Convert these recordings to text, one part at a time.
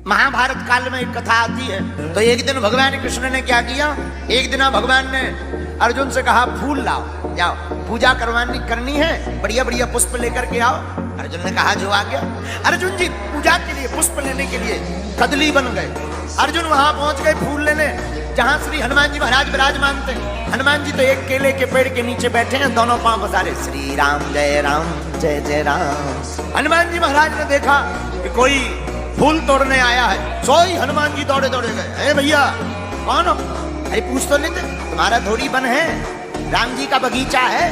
महाभारत काल में एक कथा आती है। तो एक दिन भगवान कृष्ण ने क्या किया, एक दिन भगवान ने अर्जुन से कहा फूल लाओ, जाओ पूजा करनी है, बढ़िया बढ़िया पुष्प लेकर के आओ। अर्जुन ने कहा जो आ गया। अर्जुन जी पूजा के लिए पुष्प लेने के लिए कदली बन गए। अर्जुन वहां पहुंच गए फूल लेने, जहां श्री हनुमान जी महाराज विराजमान थे। हनुमान जी तो एक केले के पेड़ के नीचे बैठे हैं, दोनों पांव पसारे, श्री राम जय जय राम। हनुमान जी महाराज ने देखा कि कोई फूल तोड़ने आया है, सोई हनुमान जी दौड़े दौड़े गए। अरे भैया कौन हो? अरे पूछ तो लेते, तुम्हारा थोड़ी बन है, राम जी का बगीचा है,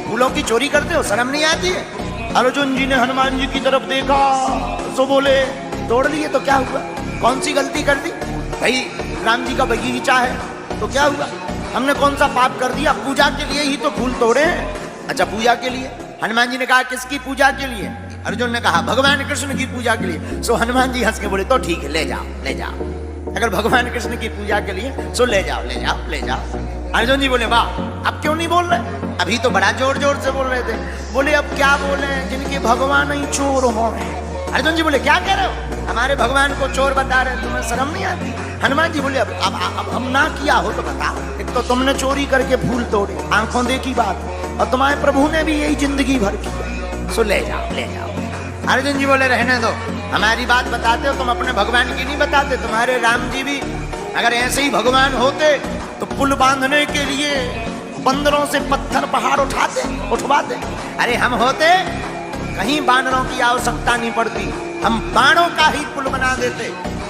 फूलों की चोरी करते हो, शर्म नहीं आती है? अर्जुन जी ने हनुमान जी की तरफ देखा तो बोले तोड़ लिए तो क्या हुआ, कौन सी गलती कर दी? भाई राम जी का बगीचा है तो क्या हुआ, हमने कौन सा पाप कर दिया? पूजा के लिए ही तो फूल तोड़े हैं। अच्छा पूजा के लिए? हनुमान जी ने कहा किसकी पूजा के लिए? अर्जुन ने कहा भगवान कृष्ण की पूजा के लिए। सो हनुमान जी हंस के बोले तो ठीक है, ले जाओ ले जाओ, अगर भगवान कृष्ण की पूजा के लिए सो ले जाओ ले जाओ ले जाओ। अर्जुन जी बोले वाह, अब क्यों नहीं बोल रहे? अभी तो बड़ा जोर जोर से बोल रहे थे। बोले अब क्या बोले, जिनके भगवान ही चोर हो। अर्जुन जी बोले क्या कह रहे हो, हमारे भगवान को चोर बता रहे, तुम्हें शर्म नहीं आती? हनुमान जी बोले अब हम ना किया हो तो बताओ, एक तो तुमने चोरी करके फूल तोड़े, आंखों देखी बात, और तुम्हारे प्रभु ने भी यही जिंदगी भर की, सो ले जाओ ले जाओ। अर्जुन जी बोले रहने दो, हमारी बात बताते हो, तुम अपने भगवान की नहीं बताते। तुम्हारे राम जी भी अगर ऐसे ही भगवान होते तो पुल बांधने के लिए बंदरों से पत्थर पहाड़ उठवाते। अरे हम होते कहीं बानरों की आवश्यकता नहीं पड़ती, हम बाणों का ही पुल बना देते,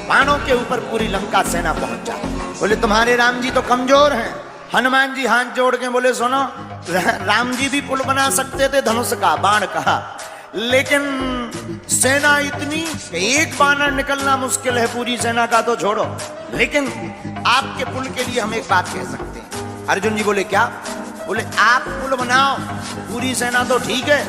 बाणों के ऊपर पूरी लंका सेना पहुंच जाती। बोले तुम्हारे राम जी तो कमजोर हैं। हनुमान जी हाथ जोड़ के बोले सुनो, राम जी भी पुल बना सकते थे, धनुष का बाण का, लेकिन सेना इतनी कि एक बानर निकलना मुश्किल है, पूरी सेना का तो छोड़ो, लेकिन आपके पुल के लिए हम एक बात कह सकते हैं। अर्जुन जी बोले क्या? बोले आप पुल बनाओ, पूरी सेना तो ठीक है,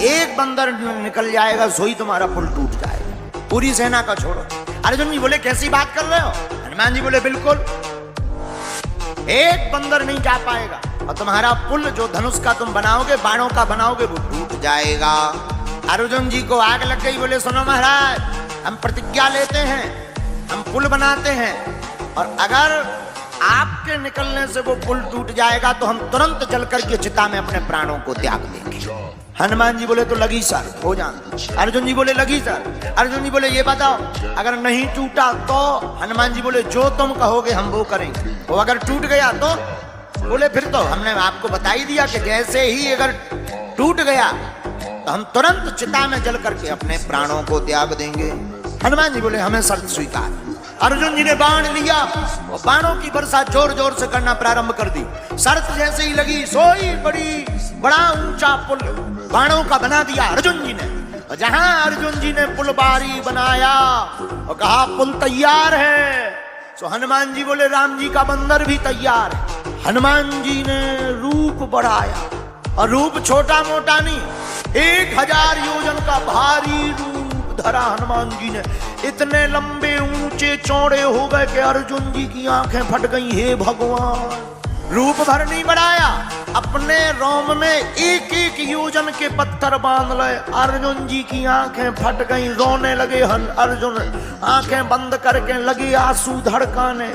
एक बंदर निकल जाएगा सोई तुम्हारा पुल टूट जाएगा, पूरी सेना का छोड़ो। अर्जुन जी बोले कैसी बात कर रहे हो? हनुमान जी बोले बिल्कुल, एक बंदर नहीं जा पाएगा और तुम्हारा पुल जो धनुष का तुम बनाओगे, बाणों का बनाओगे, वो टूट जाएगा। अर्जुन जी को आग लग गई। बोले सुनो महाराज, हम प्रतिज्ञा लेते हैं, हम पुल बनाते हैं, और अगर आपके निकलने से वो पुल टूट जाएगा तो हम तुरंत जल करके चिता में अपने प्राणों को त्याग देंगे। हनुमान जी बोले तो लगी सर, हो जान। अर्जुन जी बोले लगी सर। अर्जुन जी बोले ये बताओ अगर नहीं टूटा तो? हनुमान जी बोले जो तुम कहोगे हम वो करेंगे। वो अगर टूट गया तो? बोले फिर तो हमने आपको बता ही दिया कि जैसे ही अगर टूट गया तो हम तुरंत चिता में जल करके अपने प्राणों को त्याग देंगे। हनुमान जी बोले हमें शर्त स्वीकार। अर्जुन जी ने बाण लिया और बाणों की वर्षा जोर जोर से करना प्रारंभ कर दी। शर्त जैसे ही लगी सोई बड़ा ऊंचा पुल बाणों का बना दिया अर्जुन जी ने। और जहां अर्जुन जी ने पुल बारी बनाया और कहा पुल तैयार है, तो हनुमान जी बोले राम जी का बंदर भी तैयार है। हनुमान जी ने रूप बढ़ाया, और रूप छोटा मोटा नहीं, 1000 योजन का भारी रूप धरा हनुमान जी ने। इतने लंबे ऊंचे चौड़े हो गए कि अर्जुन जी की आंखें फट गई। हे भगवान, रूप भर नहीं बढ़ाया, अपने रोम में एक एक योजन के पत्थर बांध लए। अर्जुन जी की आंखें फट गई, रोने लगे अर्जुन, आंखें बंद करके लगे आंसू धड़काने,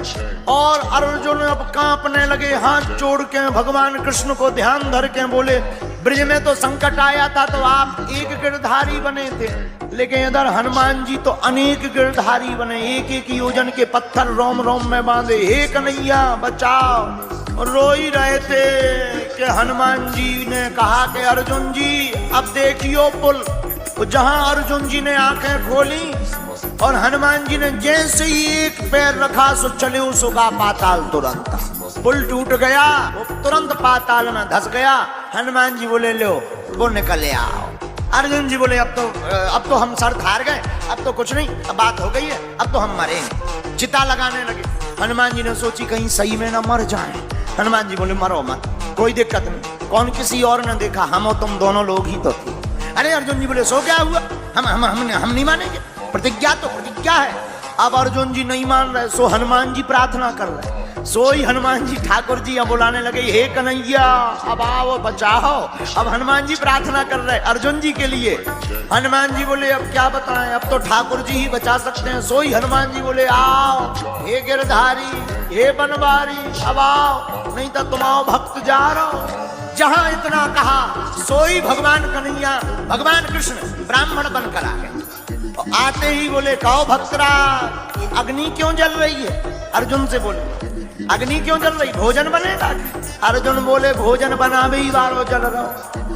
और अर्जुन अब कांपने लगे। हाथ जोड़ के भगवान कृष्ण को ध्यान धर के बोले ब्रिज में तो संकट आया था तो आप एक गिरधारी बने थे, लेकिन इधर हनुमान जी तो अनेक गिरधारी बने, एक एक योजन के पत्थर रोम रोम में बांधे। हे कन्हैया बचाओ। रो ही रहे थे कि हनुमान जी ने कहा कि अर्जुन जी अब देखियो पुल। तो जहां अर्जुन जी ने आंखें खोली और हनुमान जी ने जैसे ही एक पैर रखा सो चले उसका पाताल तुरंत, पुल टूट गया, वो तुरंत पाताल में धस गया। हनुमान जी बोले लो वो निकले आओ। अर्जुन जी बोले अब तो हम शर्त हार गए, अब तो कुछ नहीं, अब बात हो गई है, अब तो हम मरेंगे। चिता लगाने लगे। हनुमान जी ने सोची कहीं सही में ना मर जाए। हनुमान जी बोले मरो मत, कोई दिक्कत नहीं, कौन किसी और ने देखा, हम और तुम दोनों लोग ही तो थे। अरे अर्जुन जी बोले सो क्या हुआ, हम नहीं मानेंगे, प्रतिज्ञा तो प्रतिज्ञा है। अब अर्जुन जी नहीं मान रहे, सो हनुमान जी प्रार्थना कर रहे। सोई हनुमान जी ठाकुर जी अब बुलाने लगे, हे कन्हैया अब आओ बचाओ। अब हनुमान जी प्रार्थना कर रहे अर्जुन जी के लिए। हनुमान जी बोले अब क्या बताएं, अब तो ठाकुर जी ही बचा सकते हैं। सोई हनुमान जी बोले आओ हे गिरधारी, हे बनवारी, अब आओ, नहीं तो तुम आओ भक्त जा रहो। जहां इतना कहा सोई भगवान कन्हैया, भगवान कृष्ण ब्राह्मण बनकर आ गए। आते ही बोले कहो भक्तराज अग्नि क्यों जल रही है? अर्जुन से बोले अग्नि क्यों जल रही, भोजन बनेगा? अर्जुन बोले भोजन बना भी बारो जल रहा,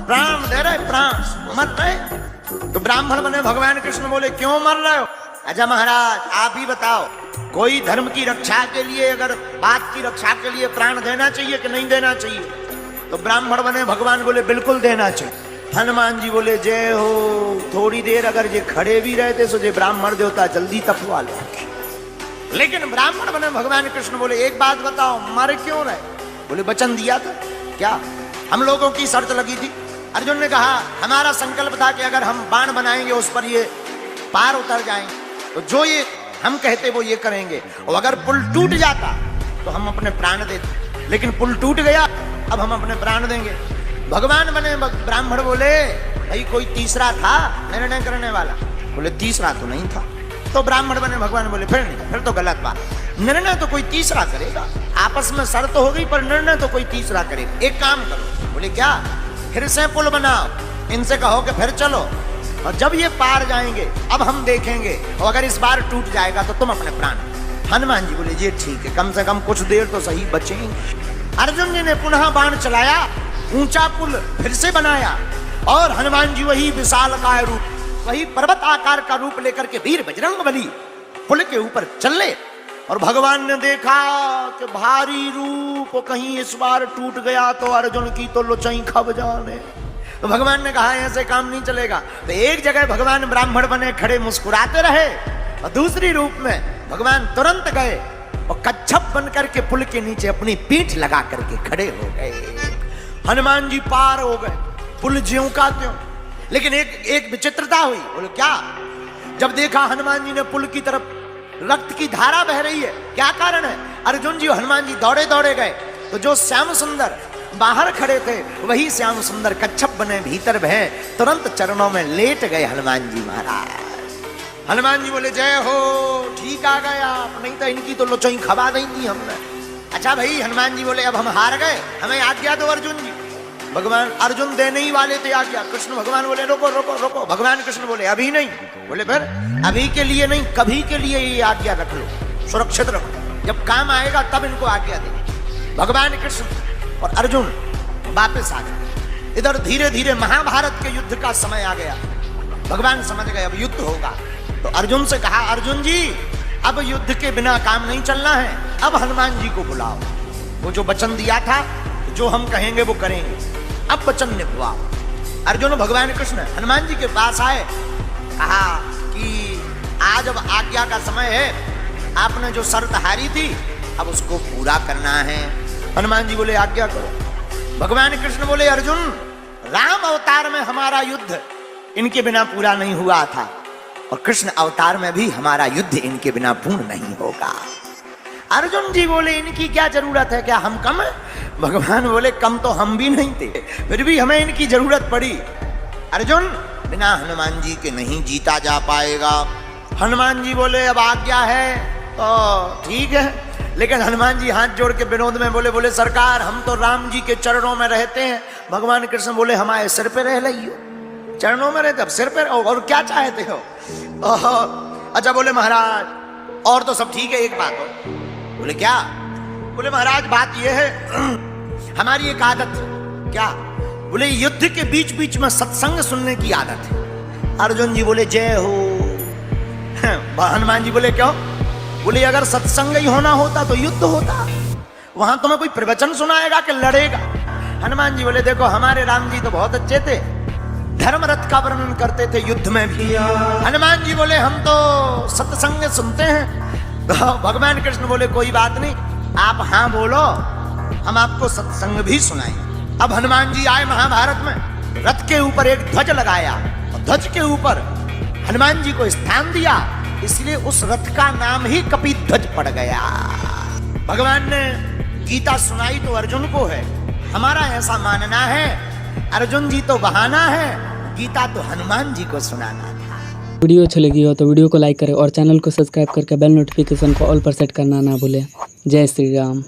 प्राण दे रहे, प्राण मर रहे। तो ब्राह्मण बने भगवान कृष्ण बोले क्यों मर रहे हो? अच्छा महाराज आप ही बताओ, कोई धर्म की रक्षा के लिए, अगर बात की रक्षा के लिए प्राण देना चाहिए कि नहीं देना चाहिए? तो ब्राह्मण बने भगवान बोले बिल्कुल देना चाहिए। हनुमान जी बोले जय हो, थोड़ी देर अगर ये खड़े भी रहते तो ये ब्राह्मण देवता जल्दी तपवा ले। लेकिन ब्राह्मण बने भगवान कृष्ण बोले एक बात बताओ, मर क्यों रहे? बोले वचन दिया था क्या, हम लोगों की शर्त लगी थी। अर्जुन ने कहा हमारा संकल्प था कि अगर हम बाण बनाएंगे उस पर ये पार उतर जाएंगे, तो जो ये हम कहते वो ये करेंगे, और अगर पुल टूट जाता तो हम अपने प्राण देते। लेकिन पुल टूट गया, अब हम अपने प्राण देंगे। भगवान बने ब्राह्मण बोले भाई कोई तीसरा था निर्णय करने वाला? बोले तीसरा तो नहीं था। तो ब्राह्मण बने भगवान बोले फिर नहीं, फिर तो गलत बात, निर्णय तो कोई तीसरा करेगा। आपस में शर्त हो गई पर निर्णय तो कोई तीसरा करेगा। एक काम करो, बोले क्या? फिर से पुल बनाओ, इनसे कहो कि फिर चलो, और जब ये पार जाएंगे अब हम देखेंगे, और अगर इस बार टूट जाएगा तो तुम अपने प्राण। हनुमान जी बोले ये ठीक है, कम से कम कुछ देर तो सही बचेंगे। अर्जुन जी ने पुनः बाण चलाया, ऊंचा पुल फिर से बनाया, और हनुमान जी वही विशालकाय रूप, वही पर्वत आकार का रूप लेकर के वीर बजरंगबली पुल के ऊपर चले। और भगवान ने देखा कि भारी रूप कहीं इस बार टूट गया तो अर्जुन की तो लोचई खब जाने। तो भगवान ने कहा ऐसे काम नहीं चलेगा। तो एक जगह भगवान ब्राह्मण बने खड़े मुस्कुराते रहे, और दूसरी रूप में भगवान तुरंत गए और कच्छप बनकर के पुल के नीचे अपनी पीठ लगा करके खड़े हो गए। हनुमान जी पार हो गए, पुल ज्यों का त्यों। लेकिन एक विचित्रता हुई। बोले क्या? जब देखा हनुमान जी ने पुल की तरफ रक्त की धारा बह रही है, क्या कारण है? अर्जुन जी और हनुमान जी दौड़े दौड़े गए, तो जो श्याम सुंदर बाहर खड़े थे वही श्याम सुंदर कच्छप बने भीतर बहे, तुरंत चरणों में लेट गए हनुमान जी महाराज। हनुमान जी बोले जय हो, ठीक आ गया, नहीं तो इनकी तो लोचोई खबा नहीं दी हमने। अच्छा भाई, हनुमान जी बोले अब हम हार गए, हमें आज्ञा दो अर्जुन जी। भगवान अर्जुन देने ही वाले थे आज्ञा। कृष्ण भगवान बोले रोको रोको रोको। भगवान कृष्ण बोले अभी नहीं। बोले फिर? अभी के लिए नहीं, कभी के लिए ये आज्ञा रख लो, सुरक्षित रखो, जब काम आएगा तब इनको आज्ञा दे। भगवान कृष्ण और अर्जुन वापस आ गए। इधर धीरे धीरे महाभारत के युद्ध का समय आ गया। भगवान समझ गए अब युद्ध होगा, तो अर्जुन से कहा अर्जुन जी अब युद्ध के बिना काम नहीं चलना है, अब हनुमान जी को बुलाओ। वो जो वचन दिया था, जो हम कहेंगे वो करेंगे, अब वचन निभाओ। अर्जुन भगवान कृष्ण हनुमान जी के पास आए, कहा कि आज अब आज्ञा का समय है, आपने जो शर्त हारी थी अब उसको पूरा करना है। हनुमान जी बोले आज्ञा करो। भगवान कृष्ण बोले अर्जुन राम अवतार में हमारा युद्ध इनके बिना पूरा नहीं हुआ था, और कृष्ण अवतार में भी हमारा युद्ध इनके बिना पूर्ण नहीं होगा। अर्जुन जी बोले इनकी क्या जरूरत है, क्या हम कम है? भगवान बोले कम तो हम भी नहीं थे, फिर भी हमें इनकी जरूरत पड़ी। अर्जुन बिना हनुमान जी के नहीं जीता जा पाएगा। हनुमान जी बोले अब आज्ञा है तो ठीक है, लेकिन हनुमान जी हाथ जोड़ के विनोद में बोले सरकार हम तो राम जी के चरणों में रहते हैं। भगवान कृष्ण बोले हमारे सिर पे रह रही हो, चरणों में रहते, अब सिर पे और क्या चाहते हो? अच्छा बोले महाराज और तो सब ठीक है, एक बात हो। बोले क्या? बोले महाराज बात यह है हमारी एक आदत। क्या? बोले युद्ध के बीच बीच में सत्संग सुनने की आदत है। अर्जुन जी बोले जय हो। हनुमान जी बोले क्यों? बोले अगर सत्संग ही होना होता तो युद्ध होता, वहां तुम्हें कोई प्रवचन सुनाएगा कि लड़ेगा? हनुमान जी बोले देखो हमारे राम जी तो बहुत अच्छे थे, धर्म रथ का वर्णन करते थे युद्ध में भी। हनुमान जी बोले हम तो सत्संग सुनते हैं। तो भगवान कृष्ण बोले कोई बात नहीं, आप हाँ बोलो, हम आपको सत्संग भी सुनाएं। अब हनुमान जी आए महाभारत में, रथ के ऊपर एक ध्वज लगाया, और ध्वज के ऊपर हनुमान जी को स्थान दिया, इसलिए उस रथ का नाम ही कपिध्वज पड़ गया। भगवान ने गीता सुनाई तो अर्जुन को है, हमारा ऐसा मानना है अर्जुन जी तो बहाना है, गीता तो हनुमान जी को सुनाना था। वीडियो अच्छी लगी हो तो वीडियो को लाइक करें और चैनल को सब्सक्राइब करके बेल नोटिफिकेशन को ऑल पर सेट करना ना भूलें। जय श्री राम।